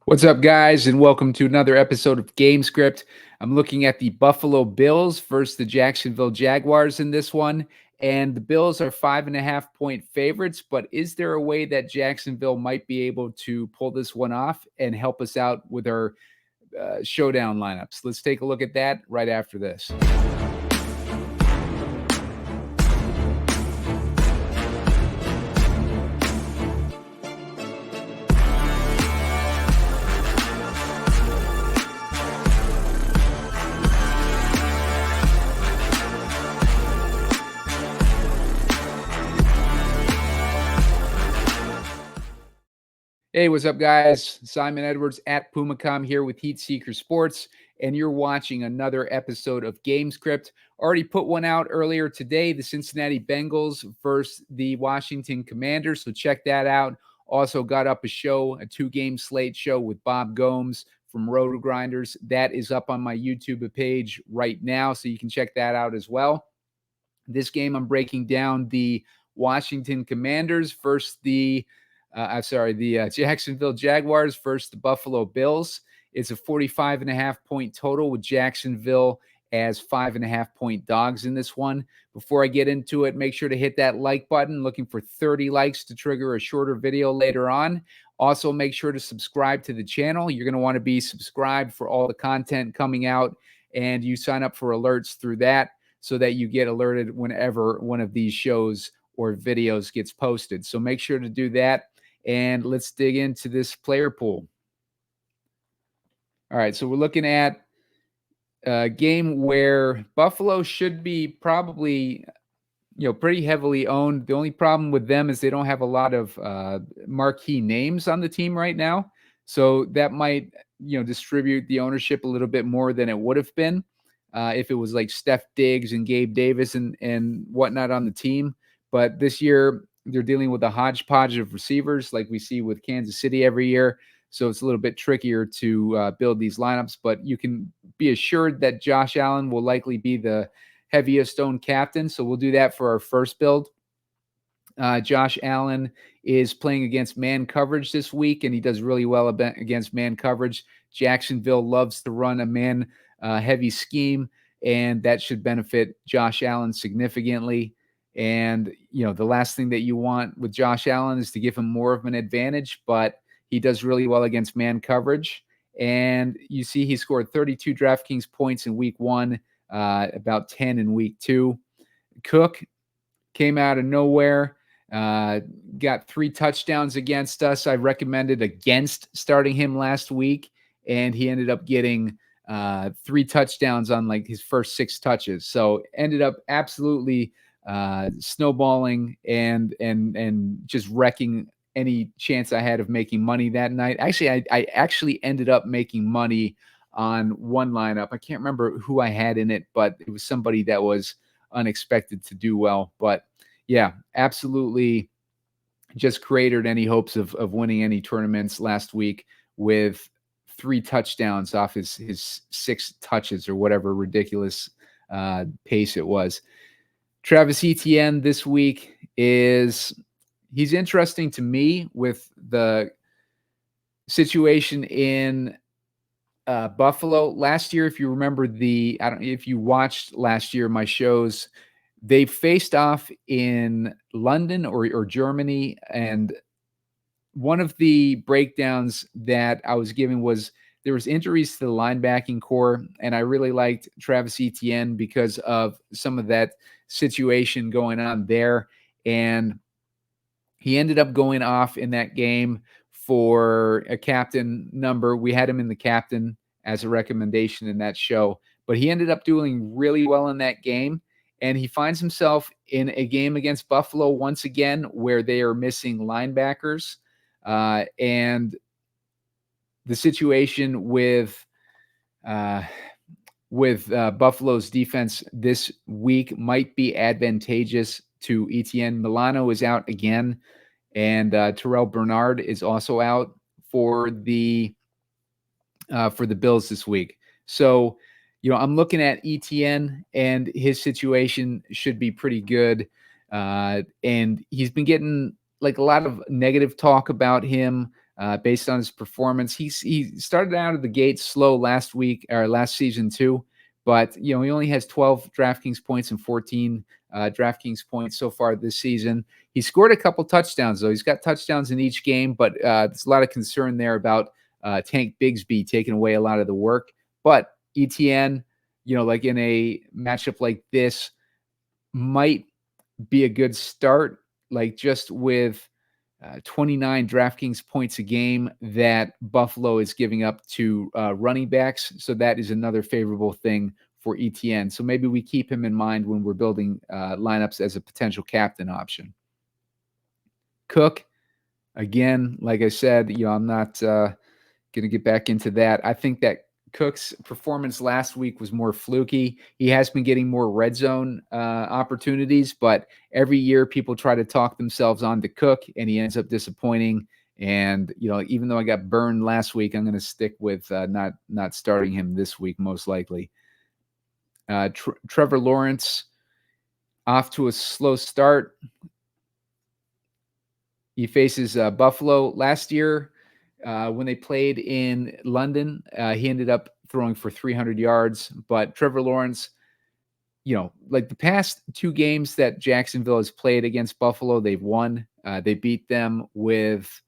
What's up, guys, and welcome to another episode of Gamescript. I'm looking at the Buffalo Bills versus the Jacksonville Jaguars in this one, and the Bills are 5.5-point favorites, but is there a way that Jacksonville might be able to pull this one off and help us out with our showdown lineups? Let's take a look at that right after this. Hey, what's up, guys? Simon Edwards at Pumacom here with Heat Seeker Sports, and you're watching another episode of Gamescript. Already put one out earlier today, the Cincinnati Bengals versus the Washington Commanders, so check that out. Also got up a two-game slate show with Bob Gomes from Roto Grinders. That is up on my YouTube page right now, so you can check that out as well. This game, I'm breaking down the Washington Commanders versus the Jacksonville Jaguars versus the Buffalo Bills. It's a 45.5-point total with Jacksonville as 5.5-point dogs in this one. Before I get into it, make sure to hit that like button. Looking for 30 likes to trigger a shorter video later on. Also, make sure to subscribe to the channel. You're going to want to be subscribed for all the content coming out, and you sign up for alerts through that so that you get alerted whenever one of these shows or videos gets posted. So make sure to do that. And let's dig into this player pool. All right, so we're looking at a game where Buffalo should be probably, pretty heavily owned. The only problem with them is they don't have a lot of marquee names on the team right now. So that might, distribute the ownership a little bit more than it would have been if it was like Steph Diggs and Gabe Davis and whatnot on the team. But this year, they're dealing with a hodgepodge of receivers like we see with Kansas City every year. So it's a little bit trickier to build these lineups, but you can be assured that Josh Allen will likely be the heaviest owned captain. So we'll do that for our first build. Josh Allen is playing against man coverage this week, and he does really well against man coverage. Jacksonville loves to run a man heavy scheme, and that should benefit Josh Allen significantly. And, the last thing that you want with Josh Allen is to give him more of an advantage, but he does really well against man coverage. And you see he scored 32 DraftKings points in week 1, about 10 in week 2. Cook came out of nowhere, got 3 touchdowns against us. I recommended against starting him last week, and he ended up getting 3 touchdowns on like his first 6 touches. So ended up absolutely snowballing and just wrecking any chance I had of making money that night. Actually, I actually ended up making money on one lineup. I can't remember who I had in it, but it was somebody that was unexpected to do well. But yeah, absolutely just cratered any hopes of winning any tournaments last week with 3 touchdowns off his 6 touches or whatever ridiculous pace it was. Travis Etienne this week he's interesting to me with the situation in Buffalo. Last year, if you remember if you watched last year, my shows, they faced off in London or Germany. And one of the breakdowns that I was giving was there was injuries to the linebacking core, and I really liked Travis Etienne because of some of that situation going on there. And he ended up going off in that game for a captain number. We had him in the captain as a recommendation in that show, but he ended up doing really well in that game. And he finds himself in a game against Buffalo once again where they are missing linebackers. And the situation with Buffalo's defense this week might be advantageous to Etienne. Milano is out again, and Terrell Bernard is also out for the Bills this week. So, I'm looking at Etienne, and his situation should be pretty good. And he's been getting like a lot of negative talk about him based on his performance. He started out of the gate slow last season too, but he only has 12 DraftKings points and 14 DraftKings points so far this season. He scored a couple touchdowns though. He's got touchdowns in each game, but there's a lot of concern there about Tank Bigsby taking away a lot of the work. But Etienne, like in a matchup like this, might be a good start, like just with 29 DraftKings points a game that Buffalo is giving up to running backs. So that is another favorable thing for Etienne. So maybe we keep him in mind when we're building lineups as a potential captain option. Cook, again, like I said, I'm not going to get back into that. I think that Cook's performance last week was more fluky. He has been getting more red zone opportunities, but every year people try to talk themselves on to Cook, and he ends up disappointing. And even though I got burned last week, I'm going to stick with not starting him this week, most likely. Trevor Lawrence, off to a slow start. He faces Buffalo last year. When they played in London, he ended up throwing for 300 yards. But Trevor Lawrence, like the past two games that Jacksonville has played against Buffalo, they've won. They beat them with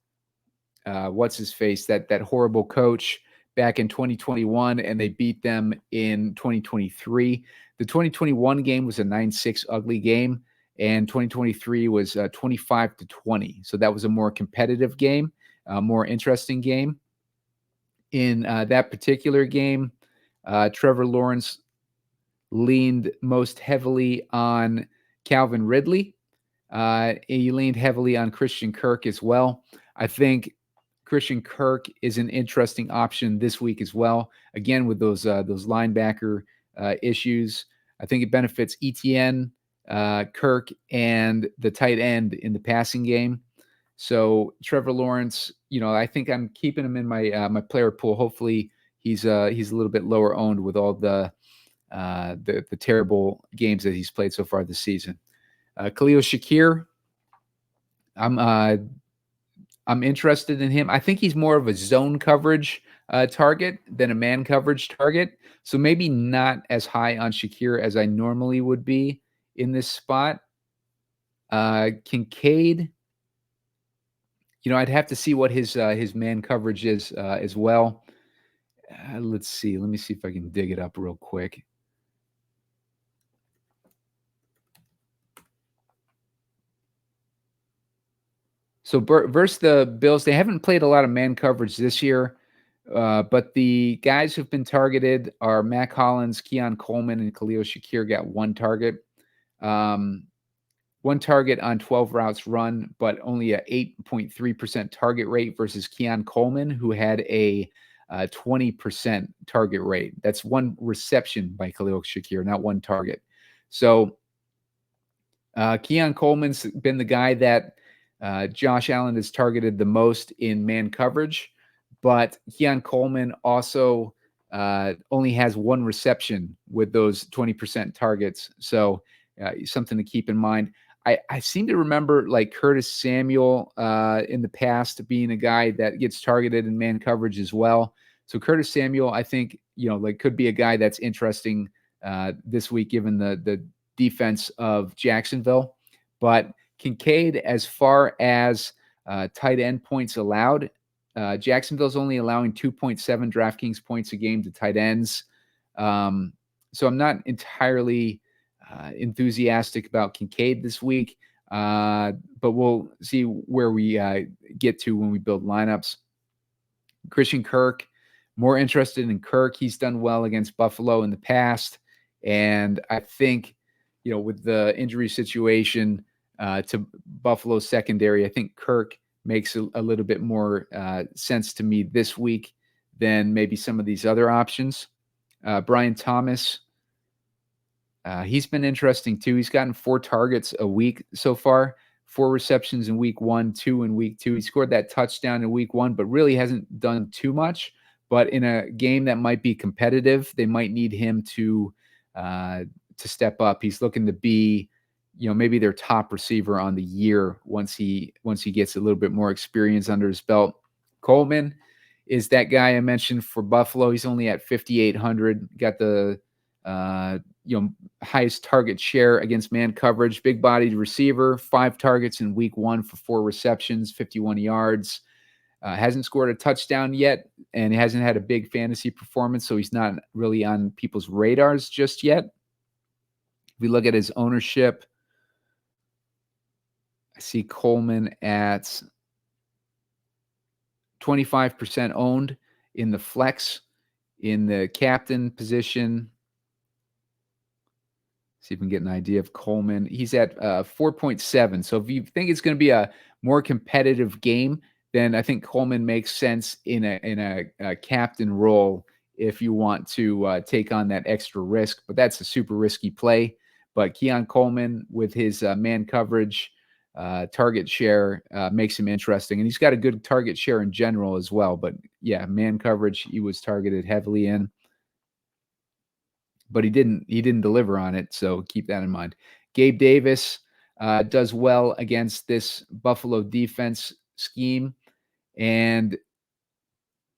what's his face, that horrible coach back in 2021, and they beat them in 2023. The 2021 game was a 9-6 ugly game, and 2023 was 25-20. So that was a more competitive game. More interesting game. In that particular game, Trevor Lawrence leaned most heavily on Calvin Ridley. He leaned heavily on Christian Kirk as well. I think Christian Kirk is an interesting option this week as well. Again, with those linebacker issues, I think it benefits Etienne, Kirk, and the tight end in the passing game. So Trevor Lawrence, I think I'm keeping him in my my player pool. Hopefully, he's a little bit lower owned with all the terrible games that he's played so far this season. Khalil Shakir, I'm interested in him. I think he's more of a zone coverage target than a man coverage target. So maybe not as high on Shakir as I normally would be in this spot. Kincaid, I'd have to see what his man coverage is as well. Let's see. Let me see if I can dig it up real quick. So versus the Bills, they haven't played a lot of man coverage this year, but the guys who've been targeted are Mac Hollins, Keon Coleman, and Khalil Shakir got one target. One target on 12 routes run, but only a 8.3% target rate versus Keon Coleman, who had a 20% target rate. That's one reception by Khalil Shakir, not one target. So Keon Coleman's been the guy that Josh Allen has targeted the most in man coverage, but Keon Coleman also only has one reception with those 20% targets. So something to keep in mind. I seem to remember like Curtis Samuel in the past being a guy that gets targeted in man coverage as well. So Curtis Samuel, I think, could be a guy that's interesting this week given the defense of Jacksonville. But Kincaid, as far as tight end points allowed, Jacksonville's only allowing 2.7 DraftKings points a game to tight ends. So I'm not entirely enthusiastic about Kincaid this week, but we'll see where we get to when we build lineups. Christian Kirk, more interested in Kirk. He's done well against Buffalo in the past, and I think, with the injury situation to Buffalo's secondary, I think Kirk makes a little bit more sense to me this week than maybe some of these other options. Brian Thomas, he's been interesting too. He's gotten 4 targets a week so far, 4 receptions in week 1, 2 in week 2. He scored that touchdown in week 1, but really hasn't done too much. But in a game that might be competitive, they might need him to step up. He's looking to be, maybe their top receiver on the year once he gets a little bit more experience under his belt. Coleman is that guy I mentioned for Buffalo. He's only at 5,800. Got the highest target share against man coverage. Big-bodied receiver, 5 targets in week 1 for 4 receptions, 51 yards. Hasn't scored a touchdown yet, and he hasn't had a big fantasy performance, so he's not really on people's radars just yet. If we look at his ownership, I see Coleman at 25% owned in the flex, in the captain position. See if we can get an idea of Coleman. He's at 4.7. So if you think it's going to be a more competitive game, then I think Coleman makes sense in a captain role if you want to take on that extra risk. But that's a super risky play. But Keon Coleman with his man coverage, target share makes him interesting. And he's got a good target share in general as well. But yeah, man coverage, he was targeted heavily in. But he didn't deliver on it, so keep that in mind. Gabe Davis does well against this Buffalo defense scheme, and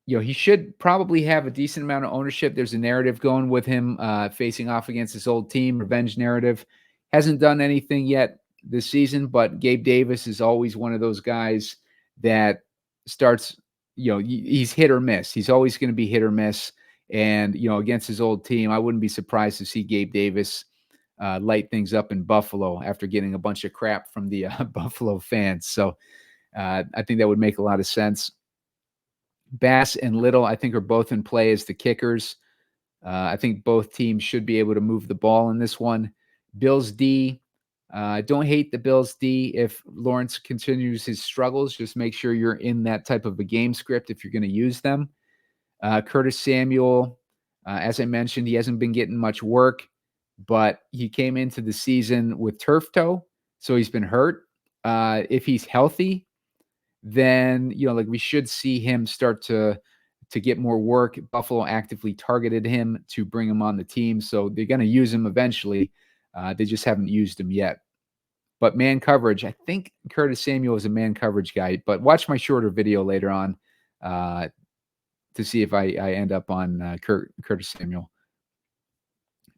he should probably have a decent amount of ownership. There's a narrative going with him facing off against his old team, revenge narrative. Hasn't done anything yet this season, but Gabe Davis is always one of those guys that starts, he's hit or miss. He's always going to be hit or miss. And, against his old team, I wouldn't be surprised to see Gabe Davis light things up in Buffalo after getting a bunch of crap from the Buffalo fans. So I think that would make a lot of sense. Bass and Little, I think, are both in play as the kickers. I think both teams should be able to move the ball in this one. Bills D, don't hate the Bills D if Lawrence continues his struggles. Just make sure you're in that type of a game script if you're going to use them. Curtis Samuel, as I mentioned, he hasn't been getting much work, but he came into the season with turf toe, so he's been hurt. If he's healthy, then we should see him start to get more work. Buffalo actively targeted him to bring him on the team, so they're going to use him eventually. They just haven't used him yet. But man coverage, I think Curtis Samuel is a man coverage guy, but watch my shorter video later on to see if I end up on Curtis Samuel.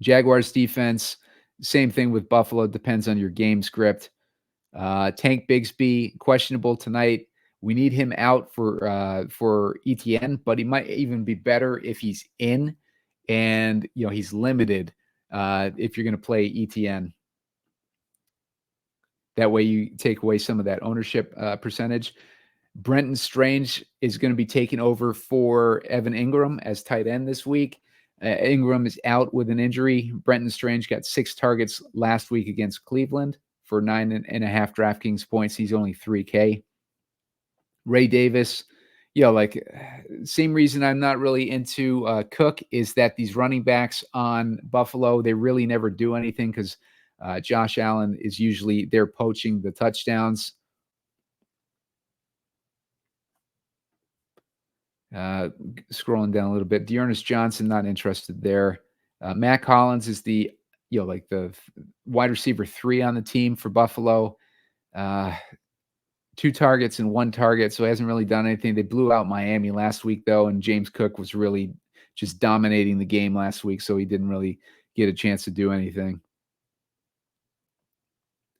Jaguars defense, same thing with Buffalo. Depends on your game script. Tank Bigsby, questionable tonight. We need him out for Etienne, but he might even be better if he's in, and he's limited if you're going to play Etienne. That way you take away some of that ownership percentage. Brenton Strange is going to be taking over for Evan Engram as tight end this week. Engram is out with an injury. Brenton Strange got 6 targets last week against Cleveland for 9.5 DraftKings points. He's only 3K. Ray Davis, same reason I'm not really into Cook is that these running backs on Buffalo, they really never do anything because Josh Allen is usually there poaching the touchdowns. Scrolling down a little bit, Dearness Johnson, not interested there. Matt Collins is the the wide receiver 3 on the team for Buffalo. 2 targets and 1 target, so he hasn't really done anything. They blew out Miami last week, though, and James Cook was really just dominating the game last week, so he didn't really get a chance to do anything.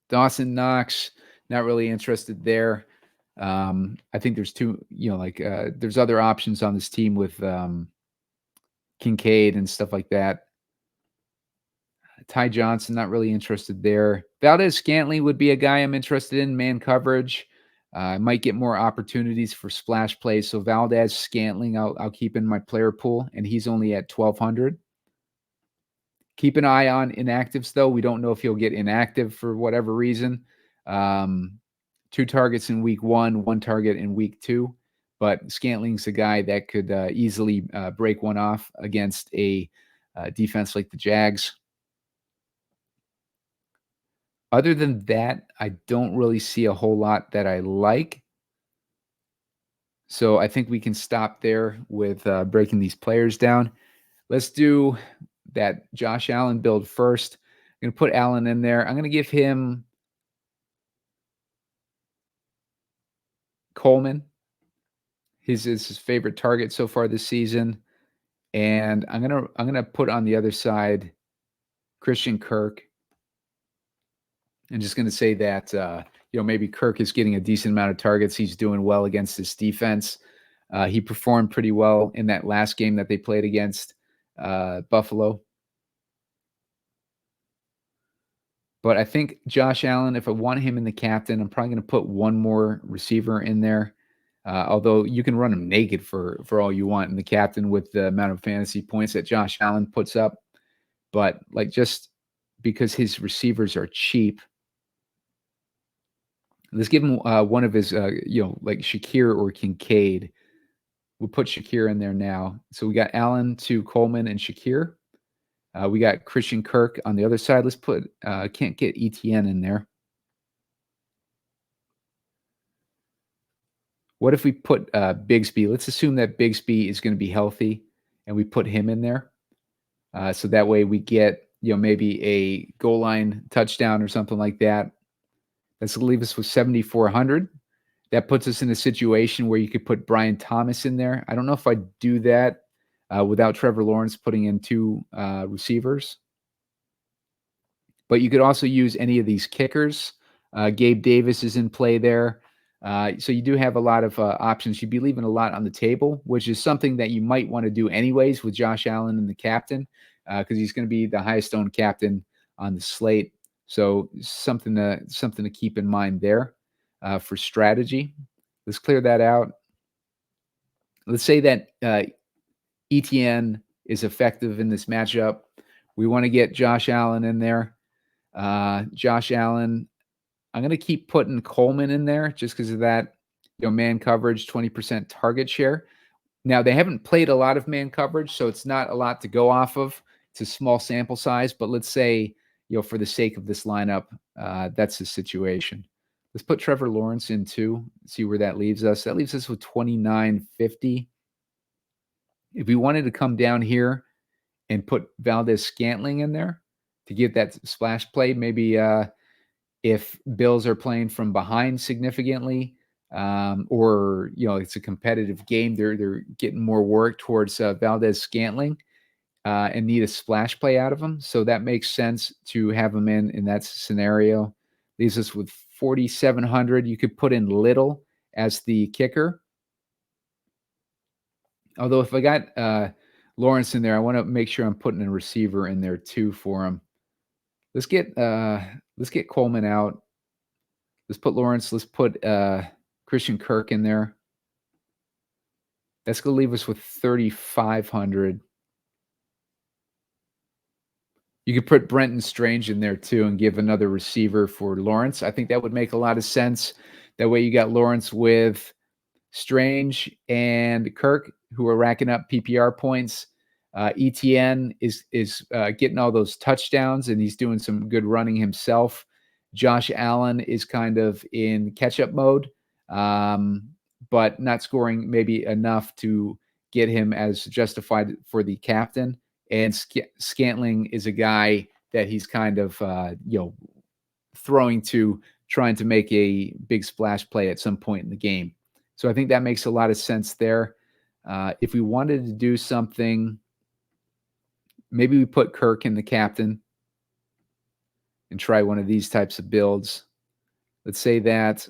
Dawson Knox, not really interested there. I think there's there's other options on this team with Kincaid and stuff like that. Ty Johnson, not really interested there. Valdez-Scantling would be a guy I'm interested in, man coverage. I might get more opportunities for splash plays. So Valdez-Scantling, I'll keep in my player pool, and he's only at 1,200. Keep an eye on inactives, though. We don't know if he'll get inactive for whatever reason. 2 targets in week 1, 1 target in week 2. But Scantling's a guy that could easily break one off against a defense like the Jags. Other than that, I don't really see a whole lot that I like. So I think we can stop there with breaking these players down. Let's do that Josh Allen build first. I'm going to put Allen in there. I'm going to give him Coleman. His is his favorite target so far this season. And I'm gonna put on the other side Christian Kirk. I'm just gonna say that maybe Kirk is getting a decent amount of targets. He's doing well against this defense. He performed pretty well in that last game that they played against Buffalo. But I think Josh Allen, if I want him in the captain, I'm probably going to put one more receiver in there. Although you can run him naked for all you want in the captain with the amount of fantasy points that Josh Allen puts up. But like just because his receivers are cheap, let's give him one of his, like Shakir or Kincaid. We'll put Shakir in there now. So we got Allen to Coleman and Shakir. We got Christian Kirk on the other side. Let's put, can't get Etienne in there. What if we put Bigsby? Let's assume that Bigsby is going to be healthy and we put him in there. So that way we get, maybe a goal line touchdown or something like that. That's going to leave us with 7,400. That puts us in a situation where you could put Brian Thomas in there. I don't know if I'd do that without Trevor Lawrence putting in two receivers. But you could also use any of these kickers. Gabe Davis is in play there. So you do have a lot of options. You'd be leaving a lot on the table, which is something that you might want to do anyways with Josh Allen and the captain, because he's going to be the highest owned captain on the slate. So something to keep in mind there for strategy. Let's clear that out. Let's say that Etienne is effective in this matchup. We want to get Josh Allen in there. Josh Allen, I'm going to keep putting Coleman in there just because of that, man coverage, 20% target share. Now, they haven't played a lot of man coverage, so it's not a lot to go off of. It's a small sample size, but let's say, for the sake of this lineup, that's the situation. Let's put Trevor Lawrence in too, see where that leaves us. That leaves us with 2,950. If we wanted to come down here and put Valdez-Scantling in there to get that splash play, maybe if Bills are playing from behind significantly, or it's a competitive game, they're getting more work towards Valdez-Scantling and need a splash play out of him. So that makes sense to have him in that scenario. Leaves us with 4,700. You could put in Little as the kicker. Although if I got Lawrence in there, I want to make sure I'm putting a receiver in there too for him. Let's get Coleman out. Let's put Lawrence. Let's put Christian Kirk in there. That's going to leave us with 3,500. You could put Brenton Strange in there too and give another receiver for Lawrence. I think that would make a lot of sense. That way you got Lawrence with Strange and Kirk, who are racking up PPR points. Etienne is getting all those touchdowns, and he's doing some good running himself. Josh Allen is kind of in catch-up mode, but not scoring maybe enough to get him as justified for the captain. And Scantling is a guy that he's kind of throwing to, trying to make a big splash play at some point in the game. So I think that makes a lot of sense there. If we wanted to do something, maybe we put Kirk in the captain and try one of these types of builds. Let's say that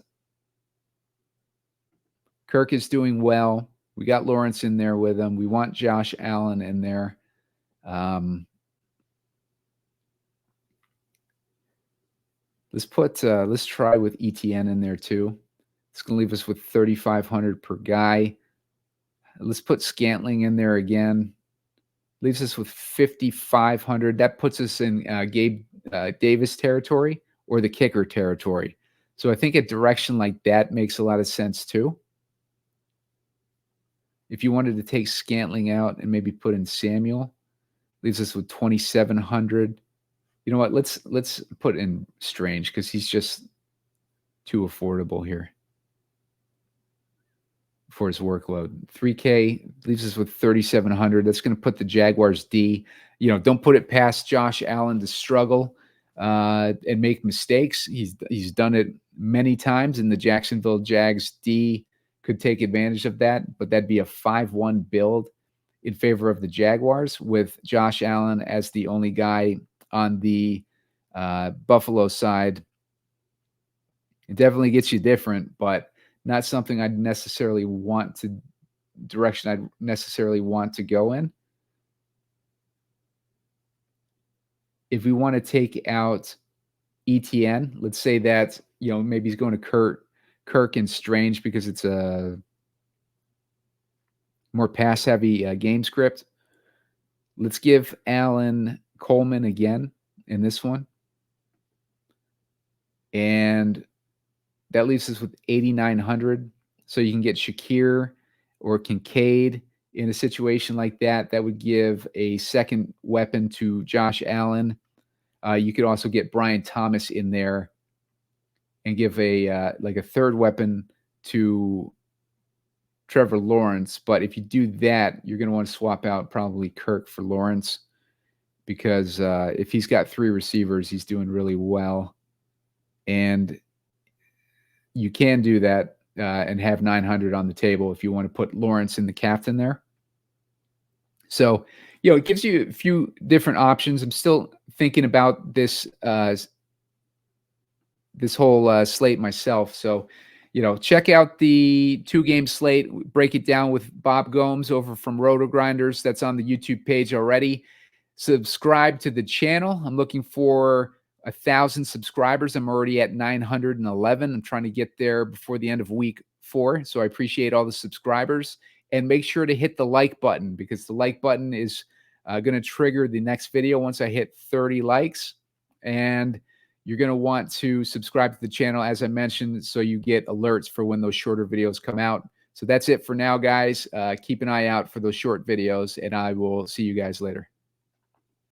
Kirk is doing well. We got Lawrence in there with him. We want Josh Allen in there. Let's try with Etienne in there too. It's going to leave us with 3,500 per guy. Let's put Scantling in there again. Leaves us with 5,500. That puts us in Gabe Davis territory or the kicker territory. So I think a direction like that makes a lot of sense too. If you wanted to take Scantling out and maybe put in Samuel, leaves us with 2,700. You know what? Let's put in Strange because he's just too affordable here for his workload. 3K leaves us with 3,700. That's going to put the Jaguars D. Don't put it past Josh Allen to struggle and make mistakes. He's done it many times, and the Jacksonville Jags D could take advantage of that, but that'd be a 5-1 build in favor of the Jaguars with Josh Allen as the only guy on the Buffalo side. It definitely gets you different, but not something I'd necessarily want to direction I'd necessarily want to go in. If we want to take out Etienne, let's say that, maybe he's going to Kirk and Strange because it's a more pass-heavy game script. Let's give Allen Coleman again in this one. And that leaves us with 8,900. So you can get Shakir or Kincaid in a situation like that. That would give a second weapon to Josh Allen. You could also get Brian Thomas in there and give a third weapon to Trevor Lawrence. But if you do that, you're going to want to swap out probably Kirk for Lawrence, because if he's got 3 receivers, he's doing really well. And you can do that and have 900 on the table if you want to put Lawrence in the captain there. So, it gives you a few different options. I'm still thinking about this this whole slate myself. So, check out the 2-game slate. Break it down with Bob Gomes over from Roto Grinders. That's on the YouTube page already. Subscribe to the channel. I'm looking for 1,000 subscribers. I'm already at 911. I'm trying to get there before the end of week 4. So I appreciate all the subscribers. And make sure to hit the like button, because the like button is going to trigger the next video once I hit 30 likes. And you're going to want to subscribe to the channel, as I mentioned, so you get alerts for when those shorter videos come out. So that's it for now, guys. Keep an eye out for those short videos, and I will see you guys later.